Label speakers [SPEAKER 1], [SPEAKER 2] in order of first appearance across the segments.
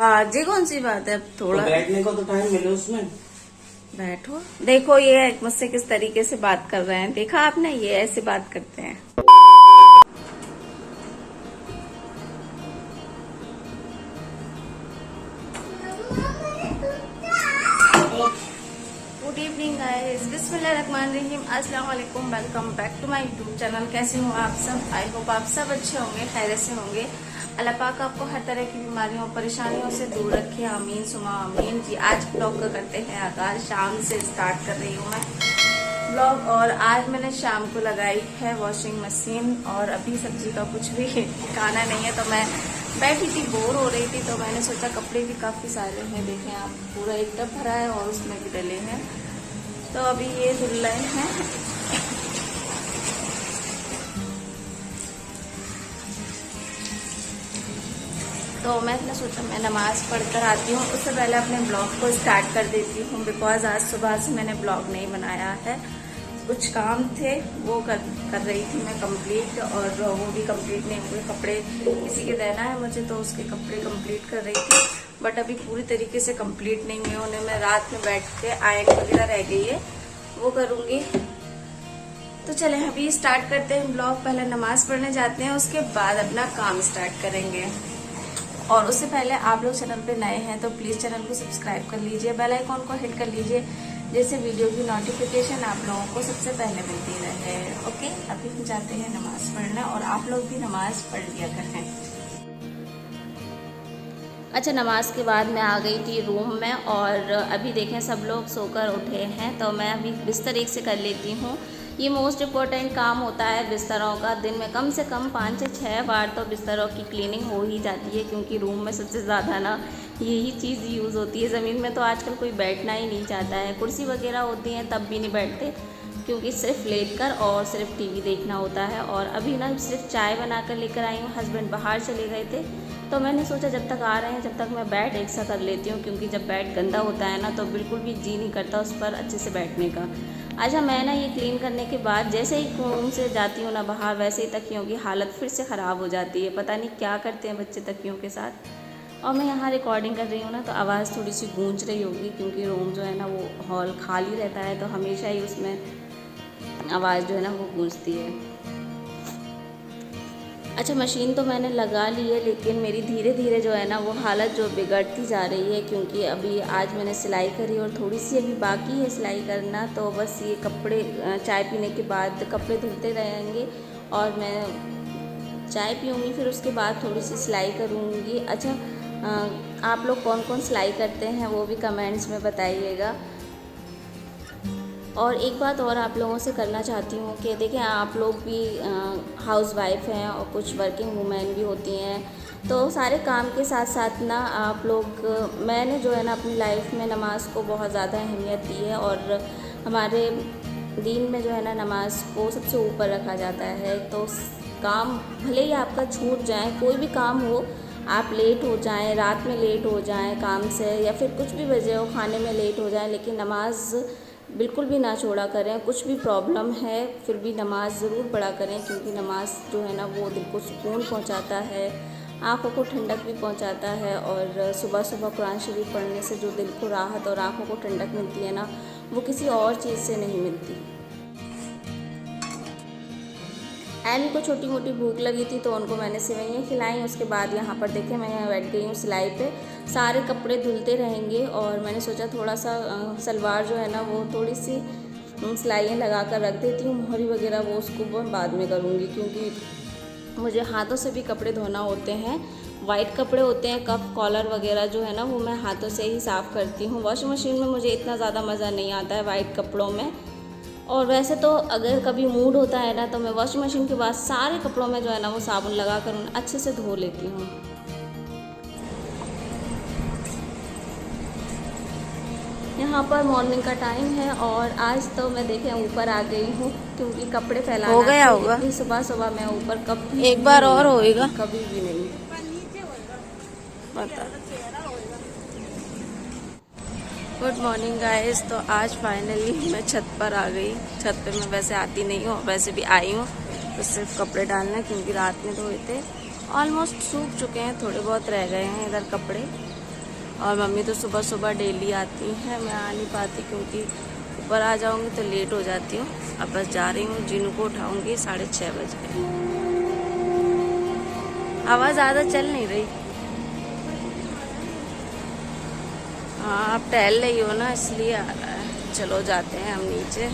[SPEAKER 1] आज ये कौन सी बात है, अब थोड़ा
[SPEAKER 2] तो बैठने को तो टाइम मिले उसमें।
[SPEAKER 1] बैठो। देखो ये मुझसे किस तरीके से बात कर रहे हैं, देखा आपने, ये ऐसे बात करते हैं। गुड इवनिंग गाइस, बिस्मिल्लाहिर्रहमानिर्रहीम, अस्सलाम वालेकुम, welcome back to my YouTube channel. कैसे हो आप सब? आई होप आप सब अच्छे होंगे, खैरियत से होंगे। अल्लाह पाक आपको हर तरह की बीमारियों परेशानियों से दूर रखे, आमीन सुमा आमीन। जी आज ब्लॉग का करते हैं आगाज, शाम से स्टार्ट कर रही हूँ मैं ब्लॉग। और आज मैंने शाम को लगाई है वॉशिंग मशीन, और अभी सब्जी का कुछ भी खाना नहीं है, तो मैं बैठी थी, बोर हो रही थी, तो मैंने सोचा कपड़े भी काफी सारे हैं, देखें आप, पूरा एक टब भरा है और उसमें भी डले हैं, तो अभी ये धुल रहे हैं। तो मैंने सोचा मैं नमाज पढ़कर आती हूँ, उससे पहले अपने ब्लॉग को स्टार्ट कर देती हूँ, बिकॉज आज सुबह से मैंने ब्लॉग नहीं बनाया है। कुछ काम थे वो कर रही थी मैं कंप्लीट, और वो भी कंप्लीट नहीं हुए। कपड़े किसी के देना है मुझे, तो उसके कपड़े कंप्लीट कर रही थी, बट अभी पूरी तरीके से कंप्लीट नहीं हुए उन्हें। मैं रात में बैठ के आयरन वगैरह रह गई है, वो करूँगी। तो चले अभी स्टार्ट करते हैं ब्लॉग। पहले नमाज पढ़ने जाते हैं, उसके बाद अपना काम स्टार्ट करेंगे। और उससे पहले आप लोग चैनल पे नए हैं तो प्लीज चैनल को सब्सक्राइब कर लीजिए, बेल आइकॉन को हिट कर लीजिए, जैसे वीडियो की नोटिफिकेशन आप लोगों को सबसे पहले मिलती रहे। ओके, अभी हम जाते हैं नमाज पढ़ने, और आप लोग भी नमाज पढ़ लिया करें। अच्छा, नमाज के बाद मैं आ गई थी रूम में, और अभी देखें सब लोग सोकर उठे हैं, तो मैं अभी बिस्तर एक से कर लेती हूँ। ये मोस्ट इम्पोर्टेंट काम होता है बिस्तरों का। दिन में कम से कम 5 से 6 बार तो बिस्तरों की क्लीनिंग हो ही जाती है, क्योंकि रूम में सबसे ज़्यादा ना यही चीज़ यूज़ होती है। ज़मीन में तो आजकल कोई बैठना ही नहीं चाहता है, कुर्सी वगैरह होती हैं तब भी नहीं बैठते, क्योंकि सिर्फ लेटकर और सिर्फ टीवी देखना होता है। और अभी ना सिर्फ चाय बना कर लेकर आई हूँ, हस्बैंड बाहर चले गए थे, तो मैंने सोचा जब तक आ रहे हैं जब तक मैं बेड एक सा कर लेती हूँ, क्योंकि जब बेड गंदा होता है ना तो बिल्कुल भी जी नहीं करता उस पर अच्छे से बैठने का। अच्छा, मैं ना ये क्लीन करने के बाद जैसे ही रूम से जाती हूँ ना बाहर, वैसे ही तकियों की हालत फिर से ख़राब हो जाती है। पता नहीं क्या करते हैं बच्चे तकियों के साथ। और मैं यहाँ रिकॉर्डिंग कर रही हूँ ना, तो आवाज़ थोड़ी सी गूंज रही होगी, क्योंकि रूम जो है ना वो हॉल खाली रहता है, तो हमेशा ही उसमें आवाज़ जो है ना वो गूंजती है। अच्छा, मशीन तो मैंने लगा ली है, लेकिन मेरी धीरे धीरे जो है ना वो हालत जो बिगड़ती जा रही है, क्योंकि अभी आज मैंने सिलाई करी और थोड़ी सी अभी बाकी है सिलाई करना। तो बस ये कपड़े चाय पीने के बाद कपड़े धुलते रहेंगे, और मैं चाय पीऊँगी, फिर उसके बाद थोड़ी सी सिलाई करूँगी। अच्छा, आप लोग कौन कौन सिलाई करते हैं वो भी कमेंट्स में बताइएगा। और एक बात और आप लोगों से करना चाहती हूँ कि देखिए, आप लोग भी हाउस वाइफ हैं और कुछ वर्किंग वुमेन भी होती हैं, तो सारे काम के साथ साथ ना आप लोग, मैंने जो है ना अपनी लाइफ में नमाज को बहुत ज़्यादा अहमियत दी है, और हमारे दीन में जो है ना नमाज को सबसे ऊपर रखा जाता है। तो काम भले ही आपका छूट जाए, कोई भी काम हो, आप लेट हो जाएं, रात में लेट हो जाएं काम से, या फिर कुछ भी वजह हो, खाने में लेट हो जाएं, लेकिन नमाज बिल्कुल भी ना छोड़ा करें। कुछ भी प्रॉब्लम है फिर भी नमाज ज़रूर पढ़ा करें, क्योंकि नमाज जो है ना वो दिल को सुकून पहुंचाता है, आँखों को ठंडक भी पहुंचाता है। और सुबह सुबह कुरान शरीफ पढ़ने से जो दिल को राहत और आँखों को ठंडक मिलती है ना, वो किसी और चीज़ से नहीं मिलती। एमी को छोटी मोटी भूख लगी थी, तो उनको मैंने सेवइयाँ खिलाई। उसके बाद यहाँ पर देखें मैं यहाँ बैठ गई हूँ सिलाई पे, सारे कपड़े धुलते रहेंगे, और मैंने सोचा थोड़ा सा सलवार जो है ना वो थोड़ी सी सिलाइयाँ लगा कर रख देती हूँ, मोहरी वगैरह वो उसको बाद में करूँगी, क्योंकि मुझे हाथों से भी कपड़े धोना होते हैं। वाइट कपड़े होते हैं, कफ कॉलर वगैरह जो है ना वो मैं हाथों से ही साफ़ करती हूँ। वॉशिंग मशीन में मुझे इतना ज़्यादा मज़ा नहीं आता है वाइट कपड़ों में। और वैसे तो अगर कभी मूड होता है ना, तो मैं वॉशिंग मशीन के बाद सारे कपड़ों में जो है ना वो साबुन लगा कर उन्हें अच्छे से धो लेती हूँ। यहाँ पर मॉर्निंग का टाइम है, और आज तो मैं देखें ऊपर आ गई हूँ, क्योंकि कपड़े फैलाना हो गया होगा।
[SPEAKER 3] सुबह सुबह मैं ऊपर कभी
[SPEAKER 1] एक बार और होएगा,
[SPEAKER 3] कभी भी नहीं
[SPEAKER 1] पता। गुड मॉर्निंग गाइस, तो आज फाइनली मैं छत पर आ गई। छत पे मैं वैसे आती नहीं हूँ, वैसे भी आई हूँ तो सिर्फ कपड़े डालने, क्योंकि रात में धोए थे, ऑलमोस्ट सूख चुके हैं, थोड़े बहुत रह गए हैं इधर कपड़े। और मम्मी तो सुबह सुबह डेली आती हैं, मैं आ नहीं पाती क्योंकि ऊपर आ जाऊंगी तो लेट हो जाती हूँ। अब बस जा रही हूँ, जिनू को उठाऊंगी 6:30 बजे। हवा ज़्यादा चल नहीं रही। हाँ आप टहल रही हो ना, इसलिए आ रहा है। चलो जाते हैं हम नीचे।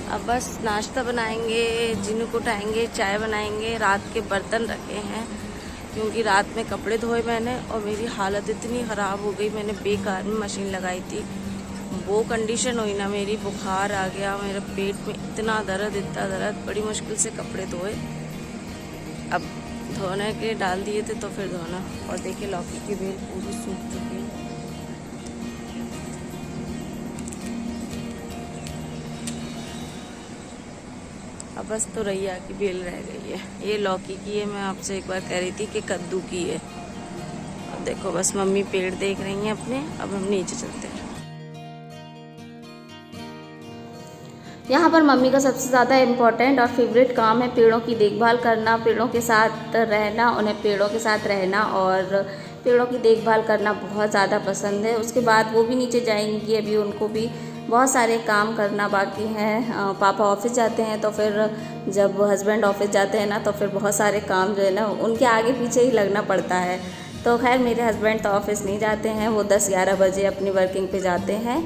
[SPEAKER 1] अब बस नाश्ता बनाएंगे, जिनू को उठाएंगे, चाय बनाएंगे। रात के बर्तन रखे हैं क्योंकि रात में कपड़े धोए मैंने और मेरी हालत इतनी ख़राब हो गई। मैंने बेकार में मशीन लगाई थी, वो कंडीशन हुई ना मेरी, बुखार आ गया, मेरे पेट में इतना दर्द, बड़ी मुश्किल से कपड़े धोए। अब धोने के डाल दिए थे तो फिर धोना। और देखिए लौकी की बेल पूरी सूख चुकी है। अब बस तो रैया की बेल रह गई है। ये लौकी की है, मैं आपसे एक बार कह रही थी कि कद्दू की है। अब देखो बस मम्मी पेड़ देख रही हैं अपने। अब हम नीचे चलते हैं।
[SPEAKER 3] यहाँ पर मम्मी का सबसे ज़्यादा इम्पोर्टेंट और फेवरेट काम है पेड़ों की देखभाल करना, पेड़ों के साथ रहना, उन्हें पेड़ों के साथ रहना और पेड़ों की देखभाल करना बहुत ज़्यादा पसंद है। उसके बाद वो भी नीचे जाएंगी, अभी उनको भी बहुत सारे काम करना बाकी हैं। पापा ऑफिस जाते हैं तो फिर जब हस्बैंड ऑफिस जाते हैं ना तो फिर बहुत सारे काम जो है ना उनके आगे पीछे ही लगना पड़ता है। तो खैर मेरे हस्बैंड तो ऑफिस नहीं जाते हैं, वो 10-11 बजे अपनी वर्किंग पे जाते हैं।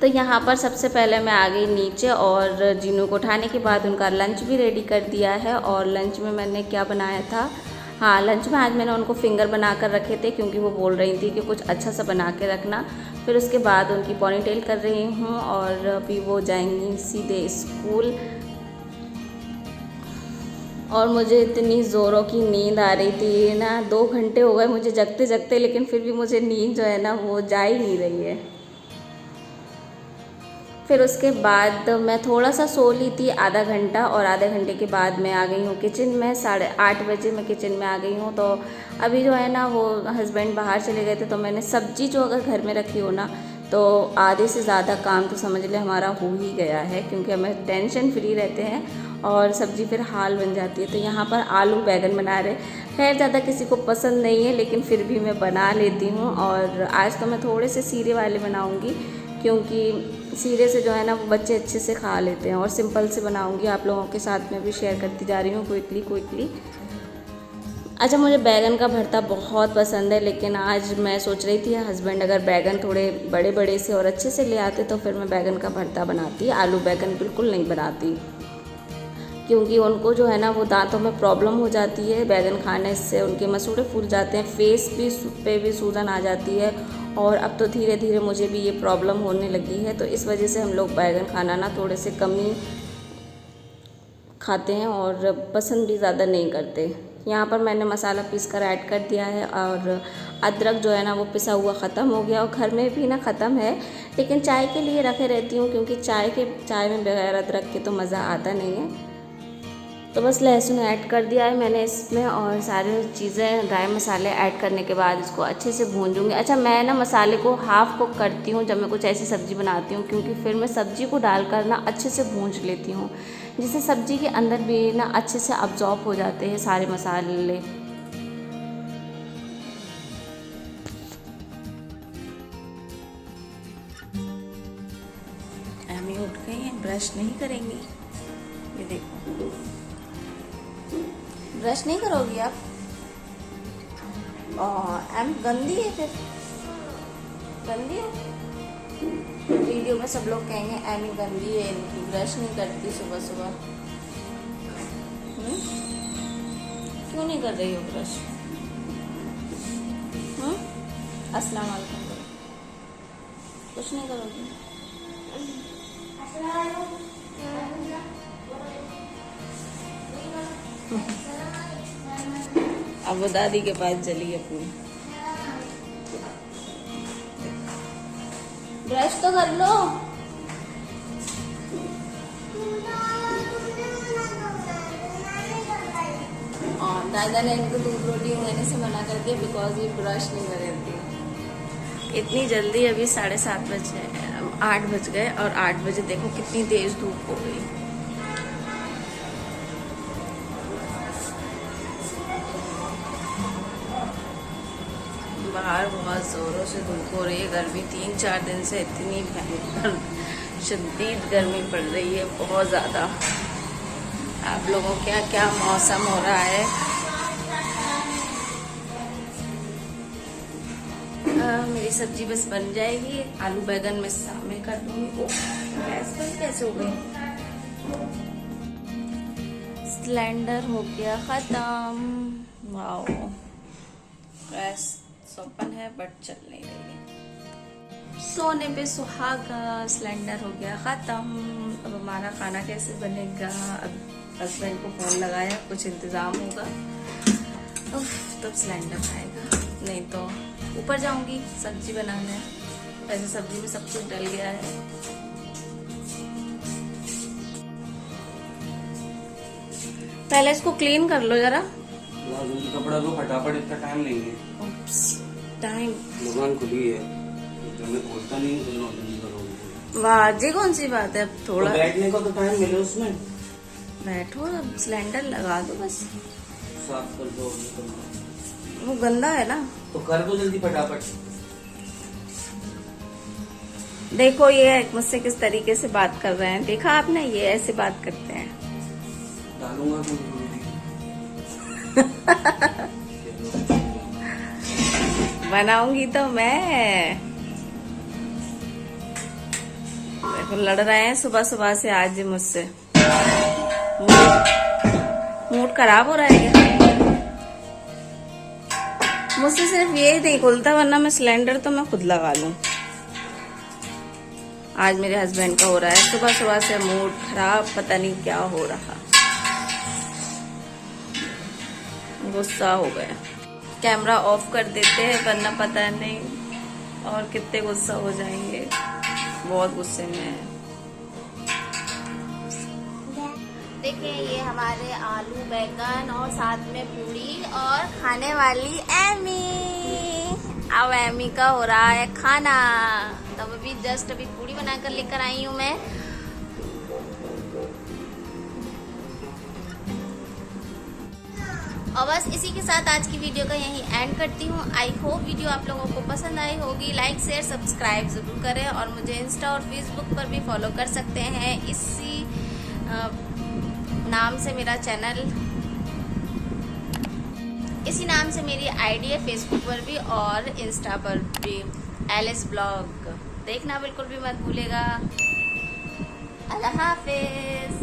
[SPEAKER 3] तो यहाँ पर सबसे पहले मैं आ गई नीचे और जिनू को उठाने के बाद उनका लंच भी रेडी कर दिया है। और लंच में मैंने क्या बनाया था, हाँ लंच में आज मैंने उनको फिंगर बना कर रखे थे क्योंकि वो बोल रही थी कि कुछ अच्छा सा बना के रखना। फिर उसके बाद उनकी पोनीटेल कर रही हूँ और अभी वो जाएंगी सीधे स्कूल। और मुझे इतनी ज़ोरों की नींद आ रही थी ना, 2 घंटे हो गए मुझे जगते जगते, लेकिन फिर भी मुझे नींद जो है ना वो जा ही नहीं रही है। फिर उसके बाद मैं थोड़ा सा सो ली थी आधा घंटा और आधे घंटे के बाद मैं आ गई हूँ किचन में। 8:30 बजे मैं किचन में आ गई हूँ। तो अभी जो है ना वो हस्बैंड बाहर चले गए थे तो मैंने सब्जी जो अगर घर में रखी हो ना तो आधे से ज़्यादा काम तो समझ ले हमारा हो ही गया है, क्योंकि हमें टेंशन फ्री रहते हैं और सब्ज़ी फिर हाल बन जाती है। तो यहाँ पर आलू बैगन बना रहे, खैर ज़्यादा किसी को पसंद नहीं है लेकिन फिर भी मैं बना लेती हूँ। और आज तो मैं थोड़े से सीरे वाले बनाऊँगी क्योंकि सीरे से जो है ना वो बच्चे अच्छे से खा लेते हैं। और सिंपल से बनाऊंगी, आप लोगों के साथ में भी शेयर करती जा रही हूँ क्विकली। अच्छा मुझे बैगन का भरता बहुत पसंद है, लेकिन आज मैं सोच रही थी हस्बैंड अगर बैगन थोड़े बड़े बड़े से और अच्छे से ले आते तो फिर मैं बैगन का भरता बनाती। आलू बैगन बिल्कुल नहीं बनाती क्योंकि उनको जो है ना वो दांतों में प्रॉब्लम हो जाती है बैगन खाने से, उनके मसूड़े फूल जाते हैं, फेस पे भी सूजन आ जाती है। और अब तो धीरे धीरे मुझे भी ये प्रॉब्लम होने लगी है, तो इस वजह से हम लोग बैगन खाना ना थोड़े से कम ही खाते हैं और पसंद भी ज़्यादा नहीं करते। यहाँ पर मैंने मसाला पीस कर ऐड कर दिया है और अदरक जो है ना वो पिसा हुआ ख़त्म हो गया और घर में भी ना ख़त्म है, लेकिन चाय के लिए रखे रहती हूँ क्योंकि चाय में बगैर अदरक के तो मज़ा आता नहीं है। तो बस लहसुन ऐड कर दिया है मैंने इसमें और सारी चीज़ें ड्राई मसाले ऐड करने के बाद इसको अच्छे से भूंजूंगी। अच्छा मैं ना मसाले को हाफ़ कुक करती हूँ जब मैं कुछ ऐसी सब्ज़ी बनाती हूँ, क्योंकि फिर मैं सब्ज़ी को डालकर ना अच्छे से भूंज लेती हूँ, जिससे सब्ज़ी के अंदर भी ना अच्छे से अब्जॉर्ब हो जाते हैं सारे मसाले।
[SPEAKER 1] एमी उठ गई हैं, ब्रश नहीं करेंगी, ये देखो ब्रश नहीं करोगी आप। एम गंदी है, फिर गंदी है। वीडियो में सब लोग कहेंगे एमी गंदी है, इनकी ब्रश नहीं करती सुबह सुबह। क्यों नहीं कर रही हो ब्रश? अस्सलाम वालेकुम करो, कुछ नहीं करोगी? अब वो दादी के पास चली अपनी। ब्रश तो कर लो। दादा ने इनको दूध रोटी खाने से मना कर दिया बिकॉज ये ब्रश नहीं करती। इतनी जल्दी अभी 7:30 बजे, 8 बज गए और 8 बजे देखो कितनी तेज धूप हो गई।
[SPEAKER 3] बाहर बहुत ज़ोरों से धूप हो रही है, गर्मी 3-4 दिन से इतनी भयंकर शदीद गर्मी पड़ रही है, बहुत ज़्यादा। आप लोगों के यहाँ क्या मौसम हो रहा है? मेरी सब्जी बस बन जाएगी, आलू बैगन में शामिल कर दूंगी। ओह, गैस बंद कैसे हो गई? सिलेंडर हो गया ख़त्म। वाओ, गैस ओपन है बट चल नहीं रही। सोने पे सुहागा, सिलेंडर हो गया ख़त्म। अब हमारा खाना कैसे बनेगा? अब हस्बैंड को फ़ोन लगाया, कुछ इंतज़ाम होगा तब सिलेंडर आएगा, नहीं तो ऊपर जाऊंगी सब्जी बनाने। वैसे सब्जी में सब कुछ डल गया है। पहले इसको क्लीन कर लो जरा।
[SPEAKER 2] जल्दी कपड़ा लो फटाफट, इतना टाइम नहीं है।
[SPEAKER 3] टाइम
[SPEAKER 2] दुकान खुली है, जब मैं खोलता नहीं हूँ तो जल्दी करोगे।
[SPEAKER 3] वाह जी, कौन सी बात है? अब थोड़ा
[SPEAKER 2] तो बैठने को तो टाइम मिले उसमें।
[SPEAKER 3] बैठो, अब सिलेंडर लगा दो बस।
[SPEAKER 2] साफ कर दो
[SPEAKER 3] वो गंदा है ना,
[SPEAKER 2] तो कर दो जल्दी फटाफट।
[SPEAKER 3] देखो ये मुझसे किस तरीके से बात कर रहे हैं, देखा आपने? ये ऐसे बात करते हैं।
[SPEAKER 2] डालूंगा तो
[SPEAKER 3] बनाऊंगी तो मैं। देखो लड़ रहे हैं सुबह सुबह से आज मुझसे। मूड खराब हो रहा है क्या? मुझसे सिर्फ ये नहीं खुलता, वरना मैं सिलेंडर तो मैं खुद लगा लूं। आज मेरे हस्बैंड का हो रहा है सुबह सुबह से मूड खराब, पता नहीं क्या हो रहा, गुस्सा हो गया। कैमरा ऑफ कर देते हैं, वरना पता नहीं और कितने गुस्सा हो जाएंगे। बहुत गुस्से में है।
[SPEAKER 1] देखिए ये हमारे आलू बैगन और साथ में पूरी और खाने वाली एमी। अब एमी का हो रहा है खाना। तब अभी जस्ट अभी पूरी बनाकर लेकर आई हूँ मैं। और बस इसी के साथ आज की वीडियो का यहीं एंड करती हूँ। आई होप वीडियो आप लोगों को पसंद आई होगी। लाइक शेयर सब्सक्राइब जरूर करें और मुझे इंस्टा और फेसबुक पर भी फॉलो कर सकते हैं। इसी नाम से मेरा चैनल, इसी नाम से मेरी आईडी है फेसबुक पर भी और इंस्टा पर भी, एलिस ब्लॉग। देखना बिल्कुल भी मत भूलेगा। अल्लाह हाफिज।